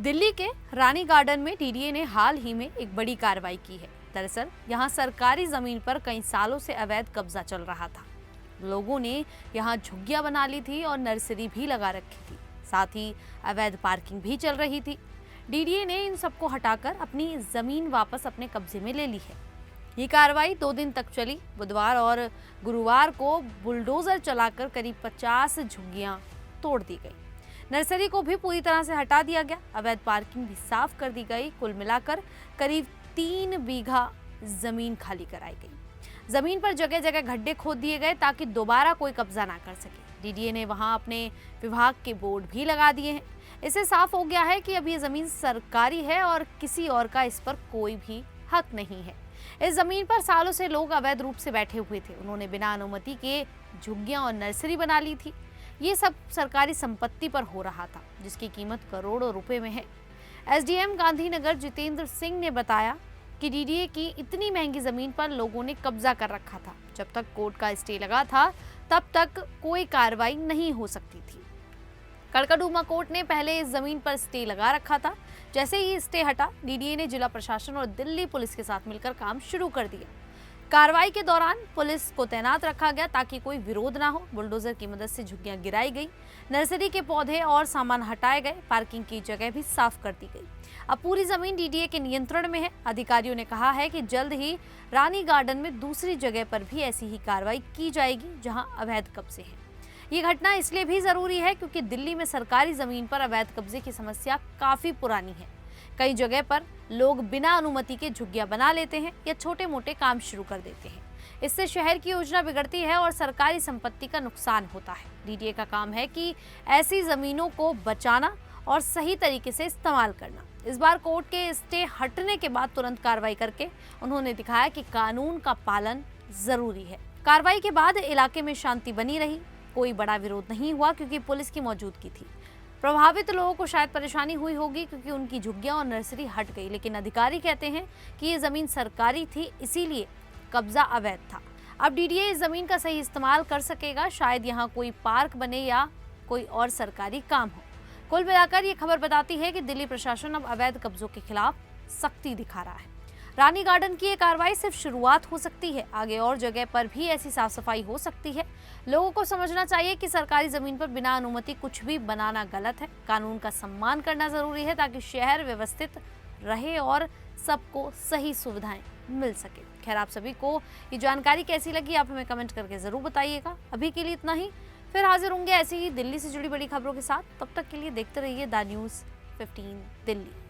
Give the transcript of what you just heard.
दिल्ली के रानी गार्डन में डीडीए ने हाल ही में एक बड़ी कार्रवाई की है। दरअसल यहां सरकारी जमीन पर कई सालों से अवैध कब्जा चल रहा था। लोगों ने यहां झुग्गियां बना ली थी और नर्सरी भी लगा रखी थी। साथ ही अवैध पार्किंग भी चल रही थी। डीडीए ने इन सबको हटाकर अपनी जमीन वापस अपने कब्जे में ले ली है। ये कार्रवाई 2 दिन तक चली। बुधवार और गुरुवार को बुलडोजर चलाकर करीब 50 झुग्गियां तोड़ दी गई। नर्सरी को भी पूरी तरह से हटा दिया गया। अवैध पार्किंग भी साफ कर दी गई। कुल मिलाकर करीब 3 बीघा जमीन खाली कराई गई। जमीन पर जगह जगह गड्ढे खोद दिए गए ताकि दोबारा कोई कब्जा ना कर सके। डीडीए ने वहां अपने विभाग के बोर्ड भी लगा दिए हैं। इससे साफ हो गया है कि अब ये जमीन सरकारी है और किसी और का इस पर कोई भी हक नहीं है। इस जमीन पर सालों से लोग अवैध रूप से बैठे हुए थे। उन्होंने बिना अनुमति के झुग्गियां और नर्सरी बना ली थी। ये सब सरकारी संपत्ति पर हो रहा था, जिसकी कीमत करोड़ों रुपए में है। एसडीएम गांधीनगर जितेंद्र सिंह ने बताया कि डीडीए की इतनी महंगी जमीन पर लोगों ने कब्जा कर रखा था। जब तक कोर्ट का स्टे लगा था तब तक कोई कार्रवाई नहीं हो सकती थी। कड़कड़डूमा कोर्ट ने पहले इस जमीन पर स्टे लगा रखा था। जैसे ही स्टे हटा, डीडीए ने जिला प्रशासन और दिल्ली पुलिस के साथ मिलकर काम शुरू कर दिया। कार्रवाई के दौरान पुलिस को तैनात रखा गया ताकि कोई विरोध ना हो। बुलडोजर की मदद से झुग्गियां गिराई गई, नर्सरी के पौधे और सामान हटाए गए, पार्किंग की जगह भी साफ कर दी गई। अब पूरी जमीन डीडीए के नियंत्रण में है। अधिकारियों ने कहा है कि जल्द ही रानी गार्डन में दूसरी जगह पर भी ऐसी ही कार्रवाई की जाएगी जहां अवैध कब्जे हैं। ये घटना इसलिए भी जरूरी है क्योंकि दिल्ली में सरकारी जमीन पर अवैध कब्जे की समस्या काफी पुरानी है। कई जगह पर लोग बिना अनुमति के झुग्गियां बना लेते हैं या छोटे मोटे काम शुरू कर देते हैं। इससे शहर की योजना बिगड़ती है और सरकारी संपत्ति का नुकसान होता है। डीडीए का काम है कि ऐसी जमीनों को बचाना और सही तरीके से इस्तेमाल करना। इस बार कोर्ट के स्टे हटने के बाद तुरंत कार्रवाई करके उन्होंने दिखाया कि कानून का पालन जरूरी है। कार्रवाई के बाद इलाके में शांति बनी रही। कोई बड़ा विरोध नहीं हुआ क्योंकि पुलिस की मौजूदगी थी। प्रभावित लोगों को शायद परेशानी हुई होगी क्योंकि उनकी झुग्गियां और नर्सरी हट गई, लेकिन अधिकारी कहते हैं कि ये जमीन सरकारी थी, इसीलिए कब्जा अवैध था। अब डीडीए इस जमीन का सही इस्तेमाल कर सकेगा। शायद यहाँ कोई पार्क बने या कोई और सरकारी काम हो। कुल मिलाकर ये खबर बताती है कि दिल्ली प्रशासन अब अवैध कब्जों के खिलाफ सख्ती दिखा रहा है। रानी गार्डन की ये कार्रवाई सिर्फ शुरुआत हो सकती है। आगे और जगह पर भी ऐसी साफ सफाई हो सकती है। लोगों को समझना चाहिए कि सरकारी जमीन पर बिना अनुमति कुछ भी बनाना गलत है। कानून का सम्मान करना जरूरी है ताकि शहर व्यवस्थित रहे और सबको सही सुविधाएं मिल सके। खैर, आप सभी को ये जानकारी कैसी लगी आप हमें कमेंट करके जरूर बताइएगा। अभी के लिए इतना ही। फिर हाजिर होंगे ऐसे ही दिल्ली से जुड़ी बड़ी खबरों के साथ। तब तक के लिए देखते रहिए द न्यूज़ 15 दिल्ली।